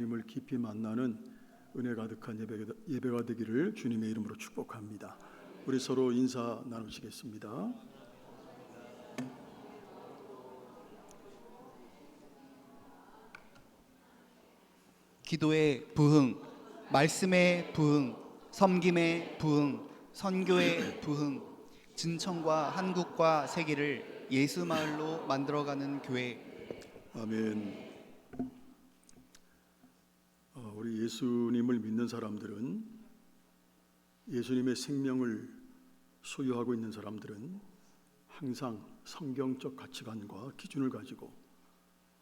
주님을 깊이 만나는 은혜 가득한 예배가 되기를 주님의 이름으로 축복합니다. 우리 서로 인사 나누시겠습니다. 기도의 부흥, 말씀의 부흥, 섬김의 부흥, 선교의 부흥, 진천과 한국과 세계를 예수 마을로 만들어가는 교회. 아멘. 우리 예수님을 믿는 사람들은, 예수님의 생명을 소유하고 있는 사람들은 항상 성경적 가치관과 기준을 가지고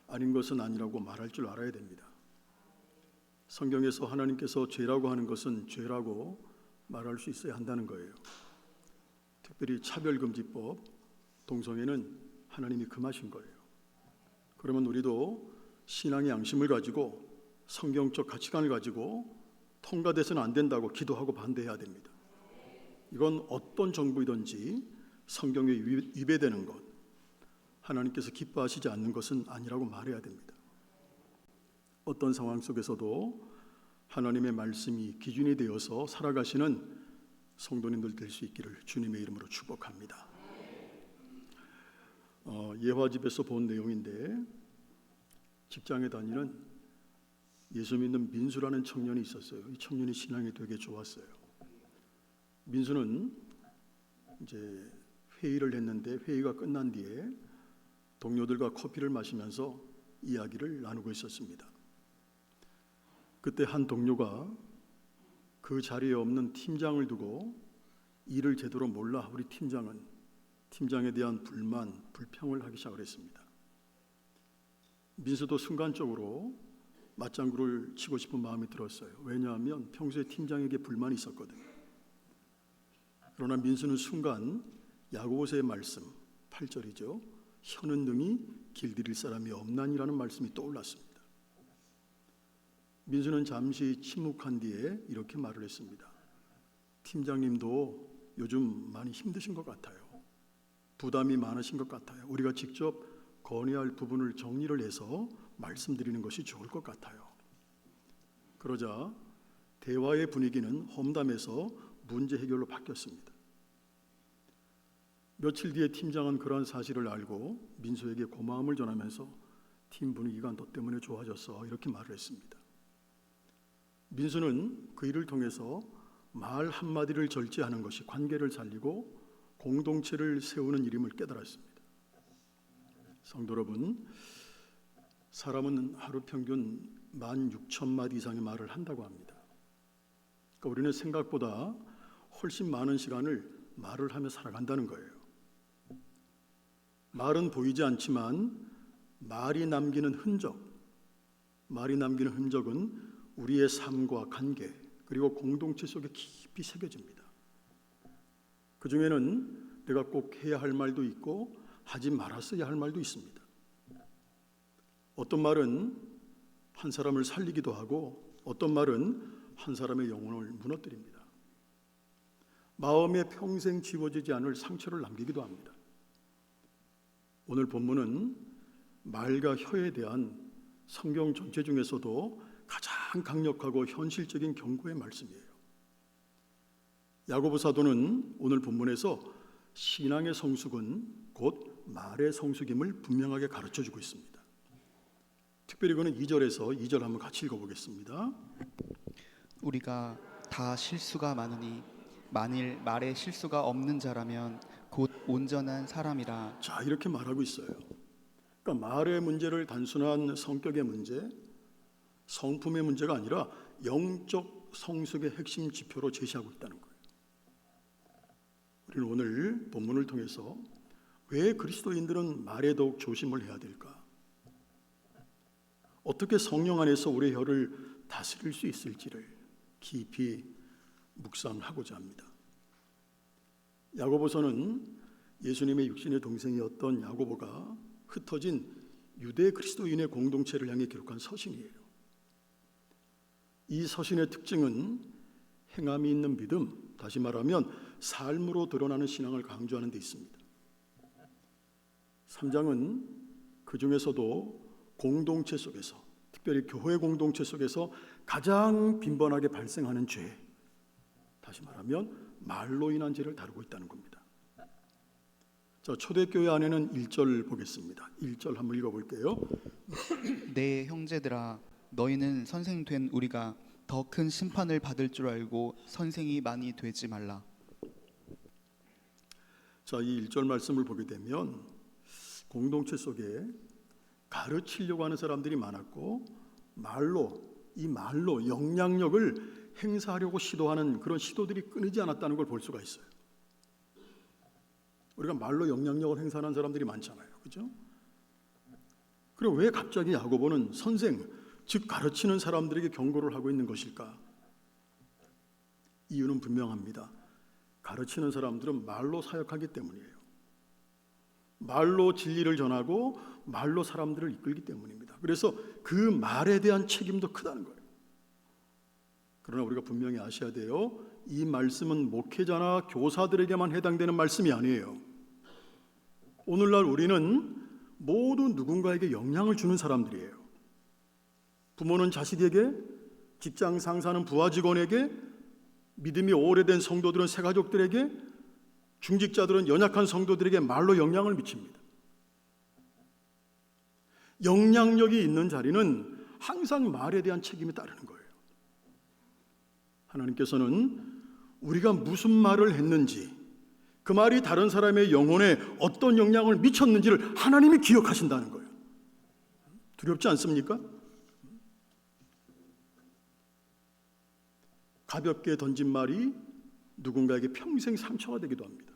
아닌 것은 아니라고 말할 줄 알아야 됩니다. 성경에서 하나님께서 죄라고 하는 것은 죄라고 말할 수 있어야 한다는 거예요. 특별히 차별금지법, 동성애는 하나님이 금하신 거예요. 그러면 우리도 신앙의 양심을 가지고 성경적 가치관을 가지고 통과돼서는 안 된다고 기도하고 반대해야 됩니다. 이건 어떤 정부이든지 성경에 위배되는 것, 하나님께서 기뻐하시지 않는 것은 아니라고 말해야 됩니다. 어떤 상황 속에서도 하나님의 말씀이 기준이 되어서 살아가시는 성도님들 될 수 있기를 주님의 이름으로 축복합니다. 예화집에서 본 내용인데, 직장에 다니는 예수 믿는 민수라는 청년이 있었어요. 이 청년이 신앙이 되게 좋았어요. 민수는 이제 회의를 했는데, 회의가 끝난 뒤에 동료들과 커피를 마시면서 이야기를 나누고 있었습니다. 그때 한 동료가 그 자리에 없는 팀장을 두고 일을 제대로 몰라 우리 팀장은 팀장에 대한 불만, 불평을 하기 시작을 했습니다. 민수도 순간적으로 맞장구를 치고 싶은 마음이 들었어요. 왜냐하면 평소에 팀장에게 불만이 있었거든요. 그러나 민수는 순간 야고보서의 말씀 8절이죠. 혀는 능히 길들일 사람이 없나니라는 말씀이 떠올랐습니다. 민수는 잠시 침묵한 뒤에 이렇게 말을 했습니다. 팀장님도 요즘 많이 힘드신 것 같아요. 부담이 많으신 것 같아요. 우리가 직접 건의할 부분을 정리를 해서 말씀드리는 것이 좋을 것 같아요. 그러자 대화의 분위기는 험담에서 문제 해결로 바뀌었습니다. 며칠 뒤에 팀장은 그러한 사실을 알고 민수에게 고마움을 전하면서 팀 분위기가 너 때문에 좋아졌어, 이렇게 말을 했습니다. 민수는 그 일을 통해서 말 한마디를 절제하는 것이 관계를 살리고 공동체를 세우는 일임을 깨달았습니다. 성도 여러분, 사람은 하루 평균 16,000마디 이상의 말을 한다고 합니다. 그러니까 우리는 생각보다 훨씬 많은 시간을 말을 하며 살아간다는 거예요. 말은 보이지 않지만 말이 남기는 흔적은 우리의 삶과 관계, 그리고 공동체 속에 깊이 새겨집니다. 그 중에는 내가 꼭 해야 할 말도 있고 하지 말았어야 할 말도 있습니다. 어떤 말은 한 사람을 살리기도 하고 어떤 말은 한 사람의 영혼을 무너뜨립니다. 마음에 평생 지워지지 않을 상처를 남기기도 합니다. 오늘 본문은 말과 혀에 대한 성경 전체 중에서도 가장 강력하고 현실적인 경고의 말씀이에요. 야고보 사도는 오늘 본문에서 신앙의 성숙은 곧 말의 성숙임을 분명하게 가르쳐주고 있습니다. 특별히 그는 2절 한번 같이 읽어보겠습니다. 우리가 다 실수가 많으니 만일 말에 실수가 없는 자라면 곧 온전한 사람이라. 자, 이렇게 말하고 있어요. 그러니까 말의 문제를 단순한 성격의 문제, 성품의 문제가 아니라 영적 성숙의 핵심 지표로 제시하고 있다는 거예요. 우리는 오늘 본문을 통해서 왜 그리스도인들은 말에 더욱 조심을 해야 될까? 어떻게 성령 안에서 우리의 혀를 다스릴 수 있을지를 깊이 묵상하고자 합니다. 야고보서는 예수님의 육신의 동생이었던 야고보가 흩어진 유대 그리스도인의 공동체를 향해 기록한 서신이에요. 이 서신의 특징은 행함이 있는 믿음, 다시 말하면 삶으로 드러나는 신앙을 강조하는 데 있습니다. 3장은 그 중에서도 공동체 속에서, 특별히 특별히 교회 공동체 속에서 가장 빈번하게 발생하는 죄, 다시 말하면 말로 인한 죄를 다루고 있다는 겁니다. 자, 초대교회 안에는 1절 보겠습니다. 1절 한번 읽어볼게요. 내 형제들아, 너희는 선생 된 우리가 더 큰 심판을 받을 줄 알고 선생이 많이 되지 말라. 자, 이 1절 말씀을 보게 되면 공동체 속에 가르치려고 하는 사람들이 많았고 이 말로 영향력을 행사하려고 시도하는 그런 시도들이 끊이지 않았다는 걸 볼 수가 있어요. 우리가 말로 영향력을 행사하는 사람들이 많잖아요. 그렇죠? 그리고 왜 갑자기 야고보는 선생, 즉 가르치는 사람들에게 경고를 하고 있는 것일까? 이유는 분명합니다. 가르치는 사람들은 말로 사역하기 때문이에요. 말로 진리를 전하고 말로 사람들을 이끌기 때문입니다. 그래서 그 말에 대한 책임도 크다는 거예요. 그러나 우리가 분명히 아셔야 돼요. 이 말씀은 목회자나 교사들에게만 해당되는 말씀이 아니에요. 오늘날 우리는 모두 누군가에게 영향을 주는 사람들이에요. 부모는 자식에게, 직장 상사는 부하 직원에게, 믿음이 오래된 성도들은 새가족들에게, 중직자들은 연약한 성도들에게 말로 영향을 미칩니다. 영향력이 있는 자리는 항상 말에 대한 책임이 따르는 거예요. 하나님께서는 우리가 무슨 말을 했는지, 그 말이 다른 사람의 영혼에 어떤 영향을 미쳤는지를 하나님이 기억하신다는 거예요. 두렵지 않습니까? 가볍게 던진 말이 누군가에게 평생 상처가 되기도 합니다.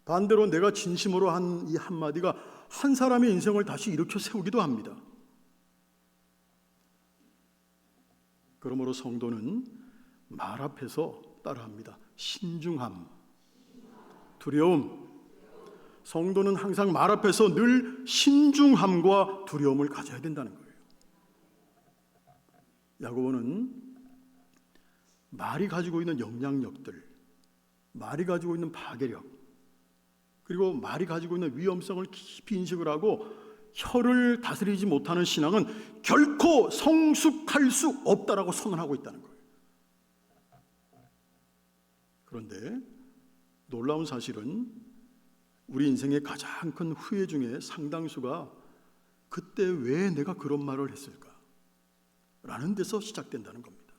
반대로 내가 진심으로 한 이 한마디가 한 사람의 인생을 다시 일으켜 세우기도 합니다. 그러므로 성도는 말 앞에서 따라합니다. 신중함, 두려움. 성도는 항상 말 앞에서 늘 신중함과 두려움을 가져야 된다는 거예요. 야고보는 말이 가지고 있는 영향력들, 말이 가지고 있는 파괴력, 그리고 말이 가지고 있는 위험성을 깊이 인식을 하고 혀를 다스리지 못하는 신앙은 결코 성숙할 수 없다라고 선언하고 있다는 거예요. 그런데 놀라운 사실은 우리 인생의 가장 큰 후회 중에 상당수가 그때 왜 내가 그런 말을 했을까? 라는 데서 시작된다는 겁니다.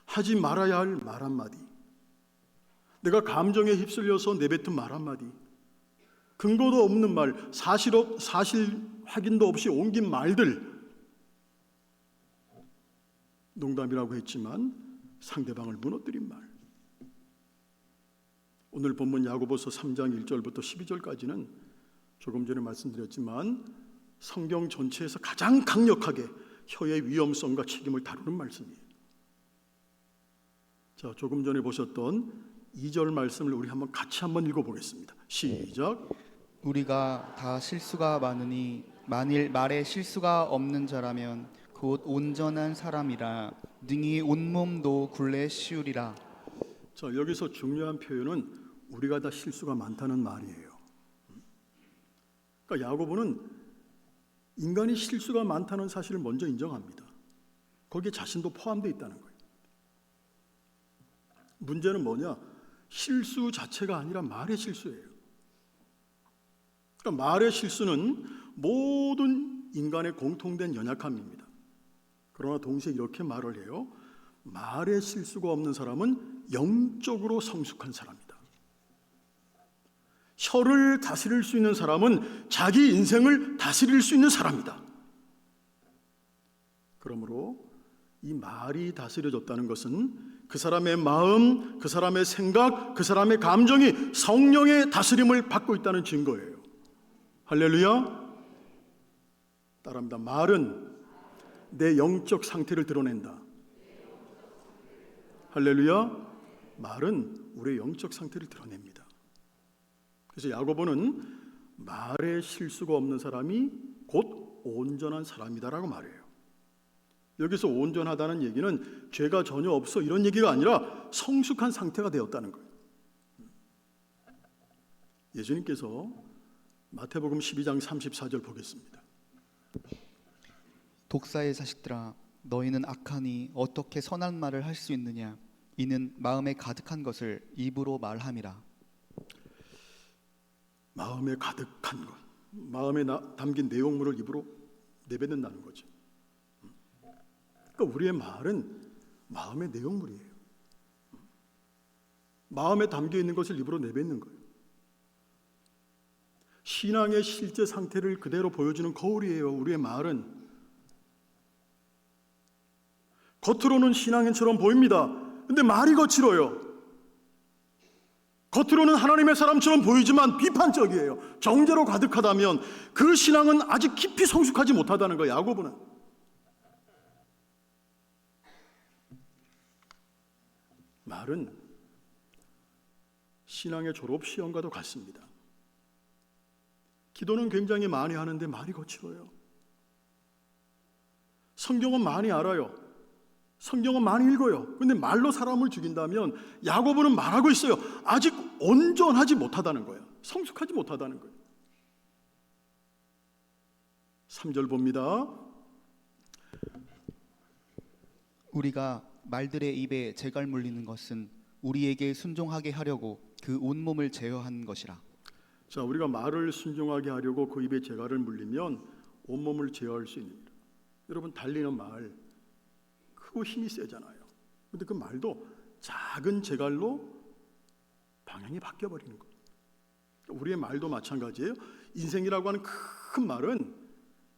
하지 말아야 할 말 한마디, 내가 감정에 휩쓸려서 내뱉은 말 한마디, 근거도 없는 말, 사실 확인도 없이 옮긴 말들, 농담이라고 했지만 상대방을 무너뜨린 말. 오늘 본문 야고보서 3장 1절부터 12절까지는 조금 전에 말씀드렸지만 성경 전체에서 가장 강력하게 혀의 위험성과 책임을 다루는 말씀이에요. 자, 조금 전에 보셨던 2절 말씀을 우리 같이 한번 읽어보겠습니다. 시작. 우리가 다 실수가 많으니 만일 말에 실수가 없는 자라면 곧 온전한 사람이라 능히 온몸도 굴레 씌우리라. 자, 여기서 중요한 표현은 우리가 다 실수가 많다는 말이에요. 그러니까 야고보는 인간이 실수가 많다는 사실을 먼저 인정합니다. 거기에 자신도 포함되어 있다는 거예요. 문제는 뭐냐? 실수 자체가 아니라 말의 실수예요. 그러니까 말의 실수는 모든 인간의 공통된 연약함입니다. 그러나 동시에 이렇게 말을 해요. 말의 실수가 없는 사람은 영적으로 성숙한 사람이다. 혀를 다스릴 수 있는 사람은 자기 인생을 다스릴 수 있는 사람이다. 그러므로 이 말이 다스려졌다는 것은 그 사람의 마음, 그 사람의 생각, 그 사람의 감정이 성령의 다스림을 받고 있다는 증거예요. 할렐루야. 따라합니다. 말은 내 영적 상태를 드러낸다. 할렐루야. 말은 우리의 영적 상태를 드러냅니다. 그래서 야고보는 말에 실수가 없는 사람이 곧 온전한 사람이다라고 말해요. 여기서 온전하다는 얘기는 죄가 전혀 없어 이런 얘기가 아니라 성숙한 상태가 되었다는 거예요. 예수님께서 마태복음 12장 34절 보겠습니다. 독사의 자식들아, 너희는 악하니 어떻게 선한 말을 할 수 있느냐? 이는 마음에 가득한 것을 입으로 말함이라. 마음에 가득한 것, 마음에 담긴 내용물을 입으로 내뱉는다는 거죠. 그러니까 우리의 말은 마음의 내용물이에요. 마음에 담겨 있는 것을 입으로 내뱉는 거예요. 신앙의 실제 상태를 그대로 보여주는 거울이에요. 우리의 말은 겉으로는 신앙인처럼 보입니다. 근데 말이 거칠어요. 겉으로는 하나님의 사람처럼 보이지만 비판적이에요. 정죄로 가득하다면 그 신앙은 아직 깊이 성숙하지 못하다는 거예요. 야고보는. 말은 신앙의 졸업 시험과도 같습니다. 기도는 굉장히 많이 하는데 말이 거칠어요. 성경은 많이 알아요. 성경은 많이 읽어요. 근데 말로 사람을 죽인다면 야고보는 말하고 있어요. 아직 온전하지 못하다는 거예요. 성숙하지 못하다는 거예요. 3절 봅니다. 우리가 말들의 입에 재갈 물리는 것은 우리에게 순종하게 하려고 그 온몸을 제어한 것이라. 자, 우리가 말을 순종하게 하려고 그 입에 재갈을 물리면 온몸을 제어할 수 있는 일. 여러분, 달리는 말 크고 힘이 세잖아요. 근데 그 말도 작은 재갈로 방향이 바뀌어버리는 거예요. 우리의 말도 마찬가지예요. 인생이라고 하는 큰 말은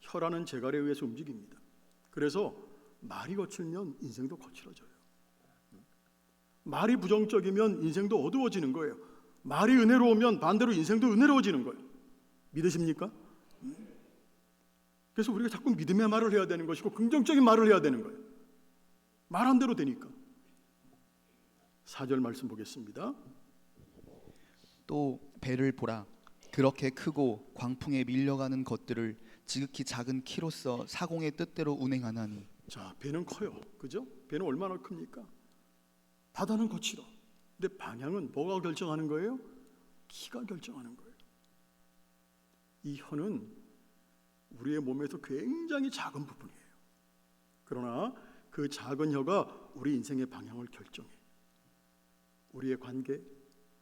혀라는 재갈에 의해서 움직입니다. 그래서 말이 거칠면 인생도 거칠어져요. 말이 부정적이면 인생도 어두워지는 거예요. 말이 은혜로우면 반대로 인생도 은혜로워지는 거예요. 믿으십니까? 그래서 우리가 자꾸 믿음의 말을 해야 되는 것이고 긍정적인 말을 해야 되는 거예요. 말한 대로 되니까. 4절 말씀 보겠습니다. 또 배를 보라. 그렇게 크고 광풍에 밀려가는 것들을 지극히 작은 키로서 사공의 뜻대로 운행하나니. 자, 배는 커요. 그죠? 배는 얼마나 큽니까? 바다는 거칠어. 근데 방향은 뭐가 결정하는 거예요? 키가 결정하는 거예요. 이 혀는 우리의 몸에서 굉장히 작은 부분이에요. 그러나 그 작은 혀가 우리 인생의 방향을 결정해요. 우리의 관계,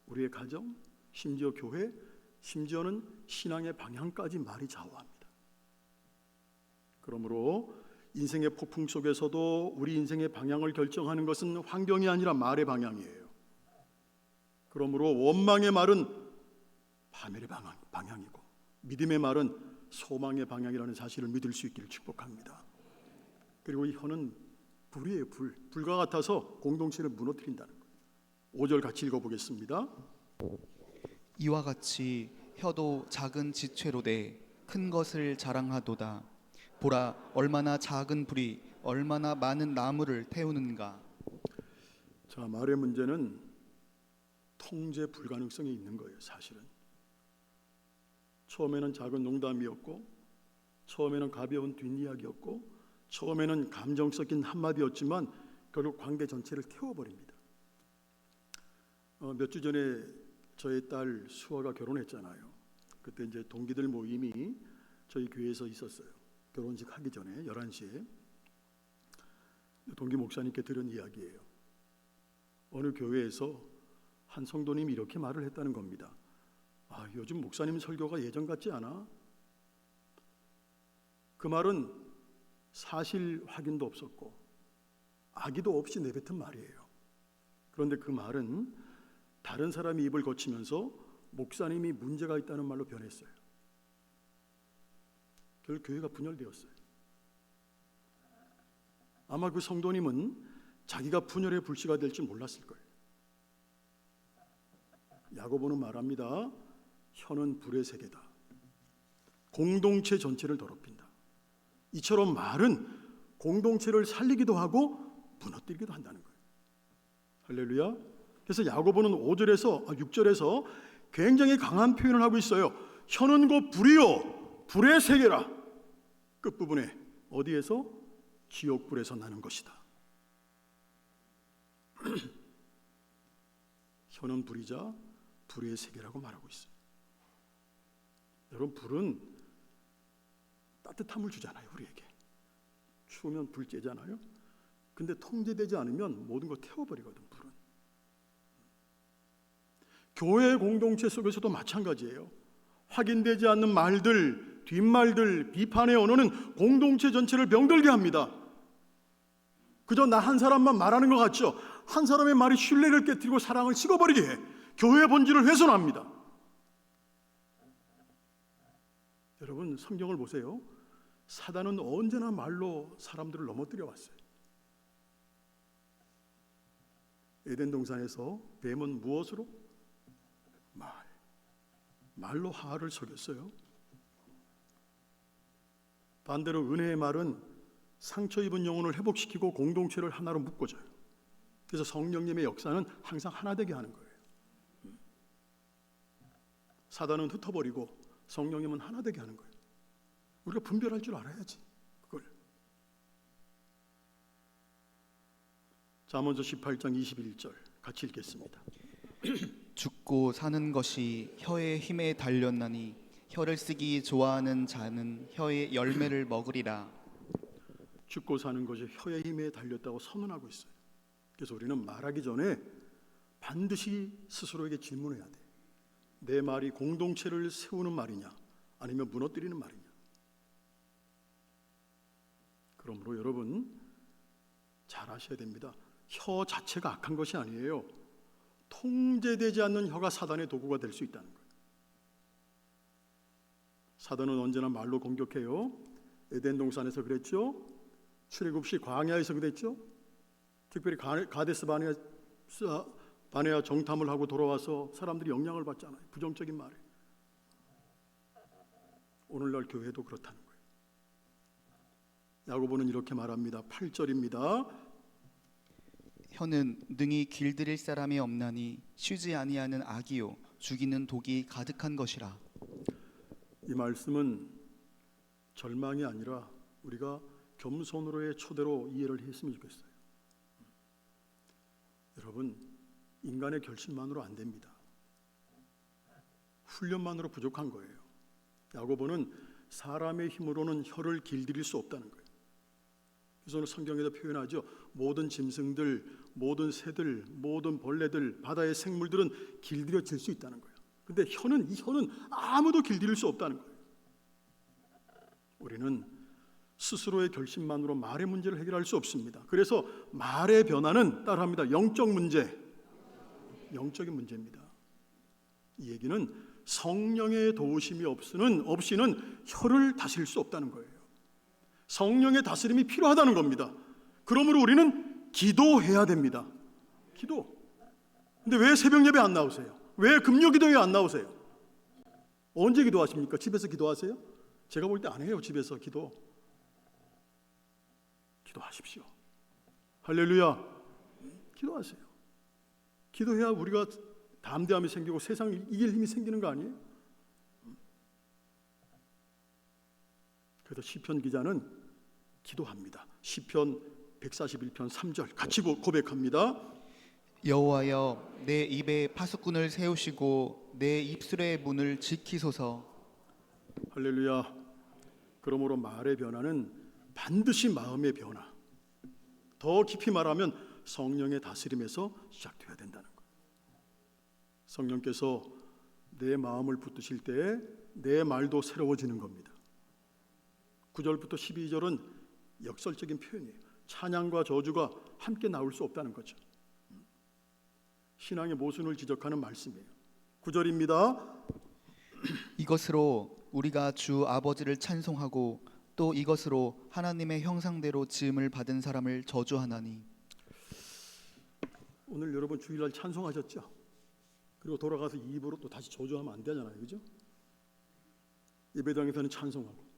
우리의 가정, 심지어 교회, 심지어는 신앙의 방향까지 말이 좌우합니다. 그러므로 인생의 폭풍 속에서도 우리 인생의 방향을 결정하는 것은 환경이 아니라 말의 방향이에요. 그러므로 원망의 말은 파멸의 방향이고 믿음의 말은 소망의 방향이라는 사실을 믿을 수 있기를 축복합니다. 그리고 이 혀는 불이에요. 불과 같아서 공동체를 무너뜨린다는 거예요. 5절 같이 읽어보겠습니다. 이와 같이 혀도 작은 지체로 돼 큰 것을 자랑하도다. 보라, 얼마나 작은 불이 얼마나 많은 나무를 태우는가. 자, 말의 문제는 통제 불가능성이 있는 거예요. 사실은 처음에는 작은 농담이었고, 처음에는 가벼운 뒷이야기였고, 처음에는 감정 섞인 한마디였지만 결국 관계 전체를 태워버립니다. 몇 주 전에 저희 딸 수아가 결혼했잖아요. 그때 이제 동기들 모임이 저희 교회에서 있었어요. 결혼식 하기 전에 11시에 동기 목사님께 들은 이야기예요. 어느 교회에서 한 성도님이 이렇게 말을 했다는 겁니다. 아, 요즘 목사님 설교가 예전 같지 않아? 그 말은 사실 확인도 없었고 악의도 없이 내뱉은 말이에요. 그런데 그 말은 다른 사람이 입을 거치면서 목사님이 문제가 있다는 말로 변했어요. 결국 교회가 분열되었어요. 아마 그 성도님은 자기가 분열의 불씨가 될지 몰랐을 거예요. 야고보는 말합니다. 혀는 불의 세계다. 공동체 전체를 더럽힌다. 이처럼 말은 공동체를 살리기도 하고 무너뜨리기도 한다는 거예요. 할렐루야. 그래서 야고보는 6절에서 굉장히 강한 표현을 하고 있어요. 혀는 곧 불이요 불의 세계라. 끝부분에 어디에서? 지옥불에서 나는 것이다. 혀는 불이자 불의 세계라고 말하고 있어요. 여러분, 불은 따뜻함을 주잖아요. 우리에게 추우면 불 쬐잖아요. 근데 통제되지 않으면 모든 거 태워버리거든, 불은. 교회 공동체 속에서도 마찬가지예요. 확인되지 않는 말들, 뒷말들, 비판의 언어는 공동체 전체를 병들게 합니다. 그저 나 한 사람만 말하는 것 같죠? 한 사람의 말이 신뢰를 깨뜨리고 사랑을 식어버리게 해. 교회의 본질을 훼손합니다. 여러분, 성경을 보세요. 사단은 언제나 말로 사람들을 넘어뜨려 왔어요. 에덴 동산에서 뱀은 무엇으로? 말로 하하를 속였어요. 반대로 은혜의 말은 상처 입은 영혼을 회복시키고 공동체를 하나로 묶어줘요. 그래서 성령님의 역사는 항상 하나 되게 하는 거예요. 사단은 흩어버리고 성령님은 하나 되게 하는 거예요. 우리가 분별할 줄 알아야지, 그걸. 잠언서 18장 21절 같이 읽겠습니다. 죽고 사는 것이 혀의 힘에 달렸나니 혀를 쓰기 좋아하는 자는 혀의 열매를 먹으리라. 죽고 사는 것이 혀의 힘에 달렸다고 선언하고 있어요. 그래서 우리는 말하기 전에 반드시 스스로에게 질문해야 돼. 내 말이 공동체를 세우는 말이냐, 아니면 무너뜨리는 말이냐. 그러므로 여러분 잘 아셔야 됩니다. 혀 자체가 악한 것이 아니에요. 통제되지 않는 혀가 사단의 도구가 될 수 있다는 거예요. 사단은 언제나 말로 공격해요. 에덴 동산에서 그랬죠. 출애굽시 광야에서 그랬죠. 특별히 가데스 바네아 정탐을 하고 돌아와서 사람들이 영향을 받잖아요. 부정적인 말에. 오늘날 교회도 그렇다는 거예요. 야고보는 이렇게 말합니다. 8절입니다. 혀는 능히 길들일 사람이 없나니 쉬지 아니하는 악이요 죽이는 독이 가득한 것이라. 이 말씀은 절망이 아니라 우리가 겸손으로의 초대로 이해를 했으면 좋겠어요. 여러분, 인간의 결심만으로 안 됩니다. 훈련만으로 부족한 거예요. 야고보는 사람의 힘으로는 혀를 길들일 수 없다는 거예요. 그래서 오늘 성경에도 표현하죠. 모든 짐승들, 모든 새들, 모든 벌레들, 바다의 생물들은 길들여질 수 있다는 거예요. 근데 이 혀는 아무도 길들일 수 없다는 거예요. 우리는 스스로의 결심만으로 말의 문제를 해결할 수 없습니다. 그래서 말의 변화는 따라합니다. 영적 문제, 영적인 문제입니다. 이 얘기는 성령의 도우심이 없이는 혀를 다스릴 수 없다는 거예요. 성령의 다스림이 필요하다는 겁니다. 그러므로 우리는 기도해야 됩니다. 기도. 근데 왜 새벽 예배 안 나오세요? 왜 금요 기도회 안 나오세요? 언제 기도하십니까? 집에서 기도하세요? 제가 볼 때 안 해요. 집에서 기도하십시오. 할렐루야. 기도하세요. 기도해야 우리가 담대함이 생기고 세상을 이길 힘이 생기는 거 아니에요? 그래서 시편 기자는 기도합니다. 시편 141편 3절 같이 고백합니다. 여호와여 내 입에 파수꾼을 세우시고 내 입술의 문을 지키소서. 할렐루야. 그러므로 말의 변화는 반드시 마음의 변화, 더 깊이 말하면 성령의 다스림에서 시작돼야 된다는 거예요. 성령께서 내 마음을 붙드실 때 내 말도 새로워지는 겁니다. 9절부터 12절은 역설적인 표현이에요. 찬양과 저주가 함께 나올 수 없다는 거죠. 신앙의 모순을 지적하는 말씀이에요. 9절입니다. 이것으로 우리가 주 아버지를 찬송하고 또 이것으로 하나님의 형상대로 지음을 받은 사람을 저주하나니. 오늘 여러분 주일날 찬송하셨죠? 그리고 돌아가서 입으로 또 다시 저주하면 안 되잖아요, 그죠? 예배당에서는 찬송하고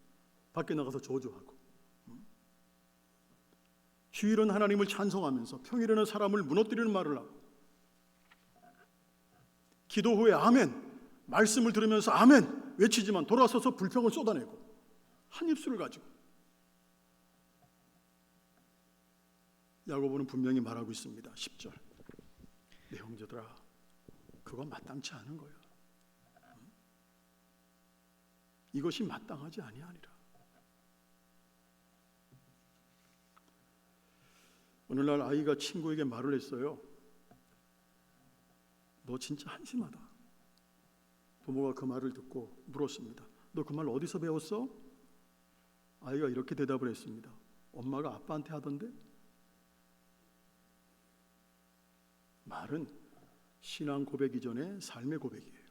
밖에 나가서 저주하고. 주일은 하나님을 찬송하면서 평일에는 사람을 무너뜨리는 말을 하고, 기도 후에 아멘, 말씀을 들으면서 아멘 외치지만 돌아서서 불평을 쏟아내고 한 입술을 가지고. 야고보는 분명히 말하고 있습니다. 10절. 내 형제들아, 그건 마땅치 않은 거야. 이것이 마땅하지 아니하니라. 어느 날 아이가 친구에게 말을 했어요. 너 진짜 한심하다. 부모가 그 말을 듣고 물었습니다. 너 그 말 어디서 배웠어? 아이가 이렇게 대답을 했습니다. 엄마가 아빠한테 하던데? 말은 신앙 고백 이전에 삶의 고백이에요.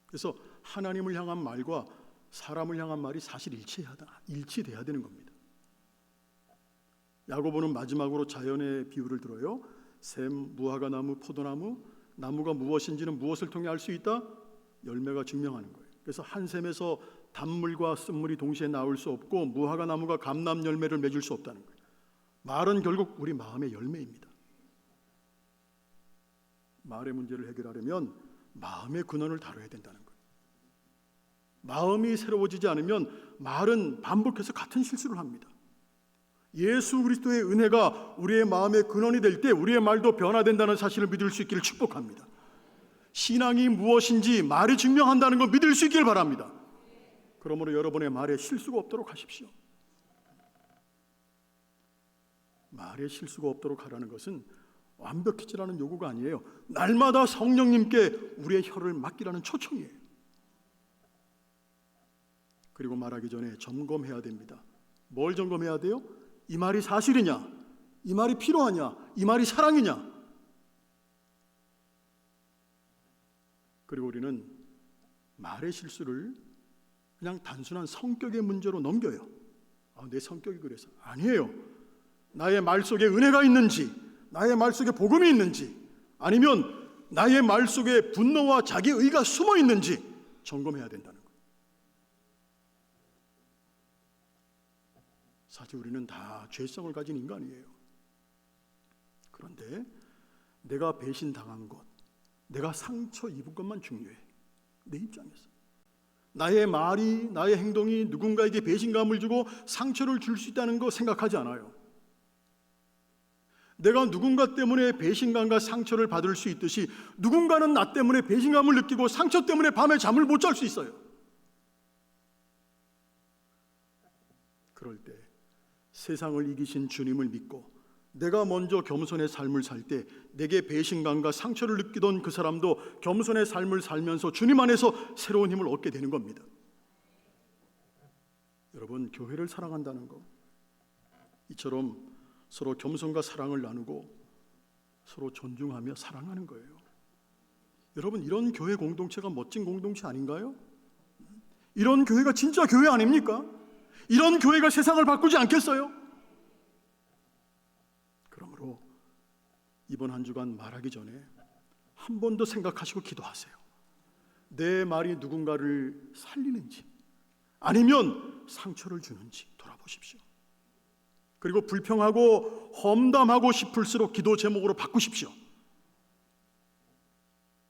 그래서 하나님을 향한 말과 사람을 향한 말이 사실 일치돼야 되는 겁니다. 야고보는 마지막으로 자연의 비유를 들어요. 샘, 무화과 나무, 포도나무, 나무가 무엇인지는 무엇을 통해 알 수 있다? 열매가 증명하는 거예요. 그래서 한 샘에서 단물과 쓴물이 동시에 나올 수 없고 무화과 나무가 감람 열매를 맺을 수 없다는 거예요. 말은 결국 우리 마음의 열매입니다. 말의 문제를 해결하려면 마음의 근원을 다뤄야 된다는 거예요. 마음이 새로워지지 않으면 말은 반복해서 같은 실수를 합니다. 예수 그리스도의 은혜가 우리의 마음의 근원이 될 때 우리의 말도 변화된다는 사실을 믿을 수 있기를 축복합니다. 신앙이 무엇인지 말이 증명한다는 걸 믿을 수 있기를 바랍니다. 그러므로 여러분의 말에 실수가 없도록 하십시오. 말에 실수가 없도록 하라는 것은 완벽해지라는 요구가 아니에요. 날마다 성령님께 우리의 혀를 맡기라는 초청이에요. 그리고 말하기 전에 점검해야 됩니다. 뭘 점검해야 돼요? 이 말이 사실이냐? 이 말이 필요하냐? 이 말이 사랑이냐? 그리고 우리는 말의 실수를 그냥 단순한 성격의 문제로 넘겨요. 내 성격이 그래서. 아니에요. 나의 말 속에 은혜가 있는지, 나의 말 속에 복음이 있는지, 아니면 나의 말 속에 분노와 자기의가 숨어 있는지 점검해야 된다는 거예요. 사실 우리는 다 죄성을 가진 인간이에요. 그런데 내가 배신당한 것, 내가 상처 입은 것만 중요해. 내 입장에서 나의 말이, 나의 행동이 누군가에게 배신감을 주고 상처를 줄 수 있다는 거 생각하지 않아요. 내가 누군가 때문에 배신감과 상처를 받을 수 있듯이 누군가는 나 때문에 배신감을 느끼고 상처 때문에 밤에 잠을 못 잘 수 있어요. 그럴 때 세상을 이기신 주님을 믿고 내가 먼저 겸손의 삶을 살 때 내게 배신감과 상처를 느끼던 그 사람도 겸손의 삶을 살면서 주님 안에서 새로운 힘을 얻게 되는 겁니다. 여러분, 교회를 사랑한다는 것, 이처럼 서로 겸손과 사랑을 나누고 서로 존중하며 사랑하는 거예요. 여러분, 이런 교회 공동체가 멋진 공동체 아닌가요? 이런 교회가 진짜 교회 아닙니까? 이런 교회가 세상을 바꾸지 않겠어요? 그러므로 이번 한 주간 말하기 전에 한 번 더 생각하시고 기도하세요. 내 말이 누군가를 살리는지 아니면 상처를 주는지 돌아보십시오. 그리고 불평하고 험담하고 싶을수록 기도 제목으로 바꾸십시오.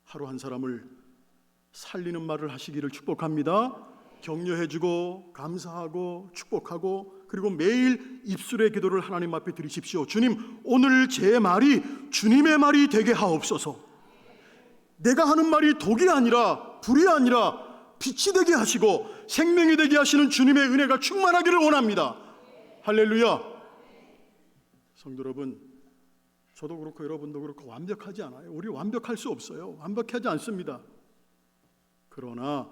하루 한 사람을 살리는 말을 하시기를 축복합니다. 격려해주고 감사하고 축복하고 그리고 매일 입술의 기도를 하나님 앞에 드리십시오. 주님, 오늘 제 말이 주님의 말이 되게 하옵소서. 내가 하는 말이 독이 아니라 불이 아니라 빛이 되게 하시고 생명이 되게 하시는 주님의 은혜가 충만하기를 원합니다. 할렐루야. 성도 여러분, 저도 그렇고 여러분도 그렇고 완벽하지 않아요. 우리 완벽할 수 없어요. 완벽하지 않습니다. 그러나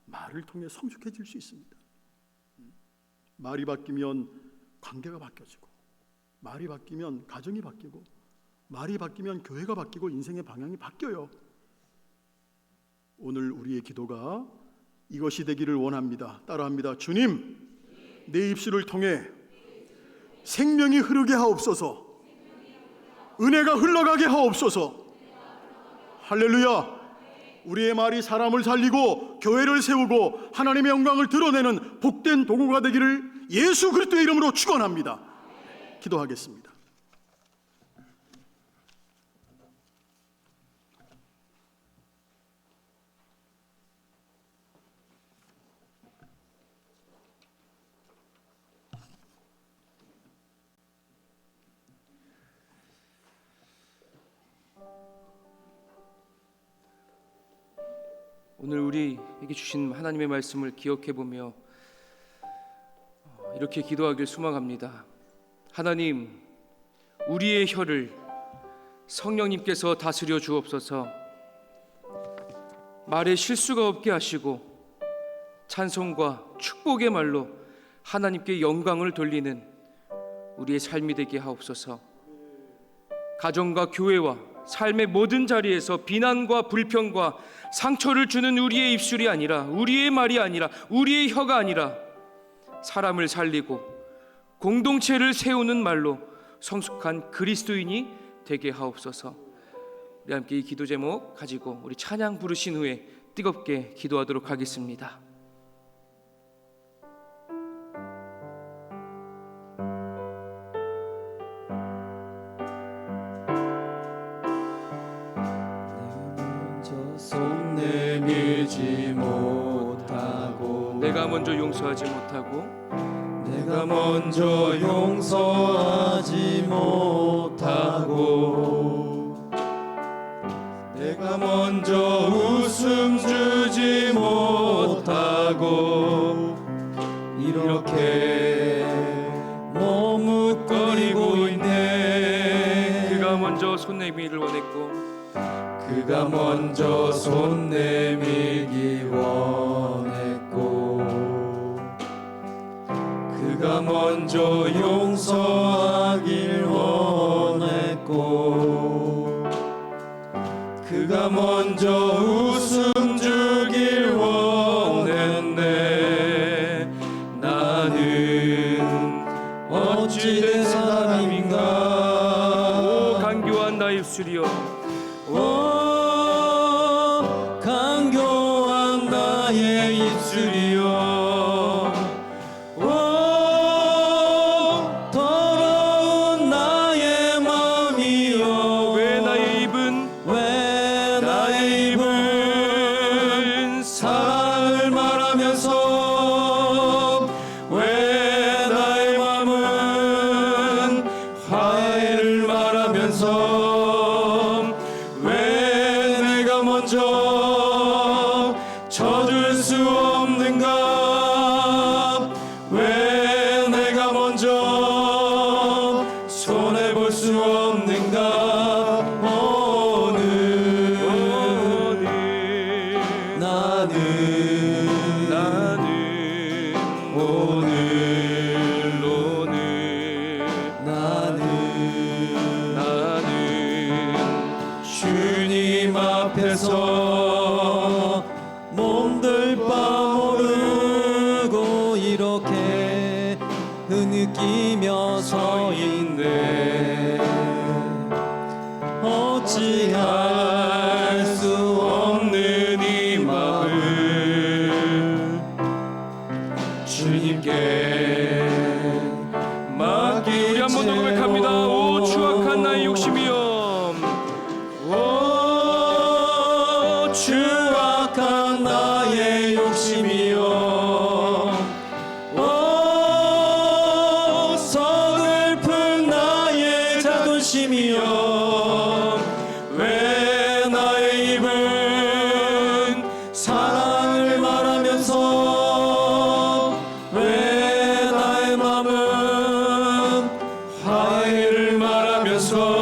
말을 통해 성숙해질 수 있습니다. 말이 바뀌면 관계가 바뀌어지고, 말이 바뀌면 가정이 바뀌고, 말이 바뀌면 교회가 바뀌고 인생의 방향이 바뀌어요. 오늘 우리의 기도가 이것이 되기를 원합니다. 따라합니다. 주님, 내 입술을 통해 생명이 흐르게 하옵소서. 은혜가 흘러가게 하옵소서. 할렐루야. 우리의 말이 사람을 살리고 교회를 세우고 하나님의 영광을 드러내는 복된 도구가 되기를 예수 그리스도의 이름으로 축원합니다. 기도하겠습니다. 오늘 우리에게 주신 하나님의 말씀을 기억해 보며 이렇게 기도하길 소망합니다. 하나님, 우리의 혀를 성령님께서 다스려 주옵소서. 말에 실수가 없게 하시고 찬송과 축복의 말로 하나님께 영광을 돌리는 우리의 삶이 되게 하옵소서. 가정과 교회와 삶의 모든 자리에서 비난과 불평과 상처를 주는 우리의 입술이 아니라, 우리의 말이 아니라, 우리의 혀가 아니라 사람을 살리고 공동체를 세우는 말로 성숙한 그리스도인이 되게 하옵소서. 우리 함께 이 기도 제목 가지고 우리 찬양 부르신 후에 뜨겁게 기도하도록 하겠습니다. 손 내밀지 못하고 내가 먼저 용서하지 못하고 내가 먼저 용서하지 못하고 내가 먼저 웃음 주지 못하고 이렇게 머뭇거리고 있네. 그가 먼저 손 내밀기를 원했고 그가 먼저 손 내밀기 원했고 그가 먼저 용서하길 원했고 그가 먼저 웃음 주길 원했네. 나는 어찌된 사람인가. 오 간교한 나의 입술이여 간교한 나의 입술이여 더러운 나의 마음이여 왜 나의 입은 사랑을 말하면서 왜 나의 마음은 화해를 말하면서 젖을 수 없는가. 왜 내가 먼저 손해볼 수 없는가. 오늘 나는 주님 앞에서 몸둘 바 모르고 이렇게 흐느끼며 서 있네. 어찌할 수 없는 이 마음을 주님께 맡긴 우리 한 번 더 고백합니다. 오 추악한 나의 욕심이여 추악한 나의 욕심이여 서글픈 나의 자존심이여 왜 나의 입은 사랑을 말하면서 왜 나의 맘은 화해를 말하면서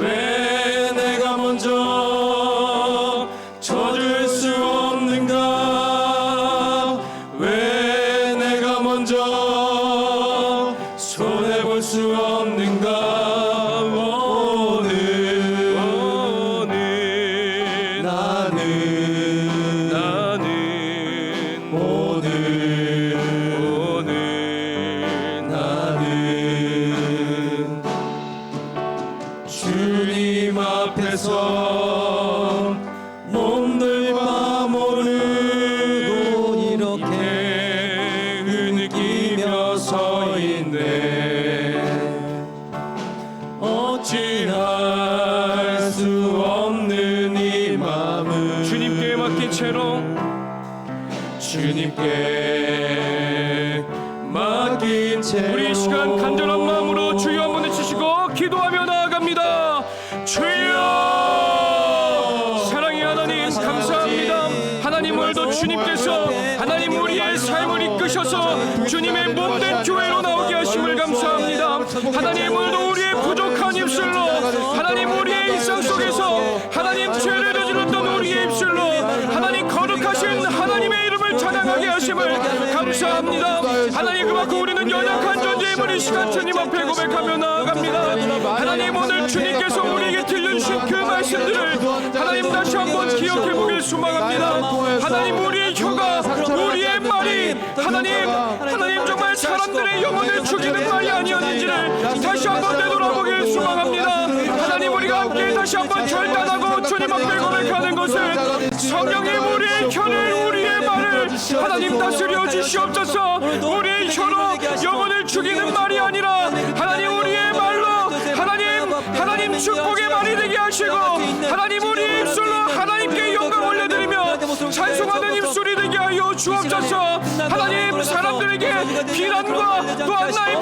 왜 내가 먼저 젖을 수 없는가. 왜 내가 먼저 손해볼 수 없는가. 오늘 나는 주님 앞에서 몸둘 바 모르고 이렇게 흐느끼며 서 있네. 어찌할 수 없는 이 마음을 주님께 맡긴 채로 주님께 맡긴 채로 우리 이 시간 간절한 마음으로 주여 한번 외치시고 기도하며 나아갑니다. 주여 사랑의 하나님 감사합니다. 하나님 오늘도 주님께서 하나님 우리의 삶을 이끄셔서 주님의 몸된 교회로 나오게 하심을 감사합니다. 하나님 오늘도 우리의 부족한 입술로 하나님 우리의 일상 속에서 하나님 죄를 저질렀던 우리의 입술로 하나님 거룩하신 하나님의 이름을 찬양하게 하심을 감사합니다. 하나님 그만큼 우리는 연약한 존재임을 이 시간 주님 앞에 고백하며 나아갑니다. 하나님 오늘 주님께서 우리에게 들려주신 그 말씀들을 하나님 다시 한번 기억해 보길 소망합니다. 하나님 우리의 혀가 우리의 말이 하나님 정말 사람들의 영혼을 죽이는 말이 아니었는지를 다시 한번 되돌아보길 소망합니다. 하나님 우리가 함께 다시 한번 결단하고 주님 앞에 고백하는 것은 성령님 우리의 혀를 우리의 말을 하나님 다스려 주시옵소서. 우리의 혀로 영혼을 죽이는 말이 아니라 하나님 우리의 말로 하나님 축복의 말이 되게 하시고 하나님 우리의 입술로 하나님께 영광 올려드리며 찬송하는 입술이 되게 하여 주옵소서. 하나님 사람들에게 비난과 또한 나의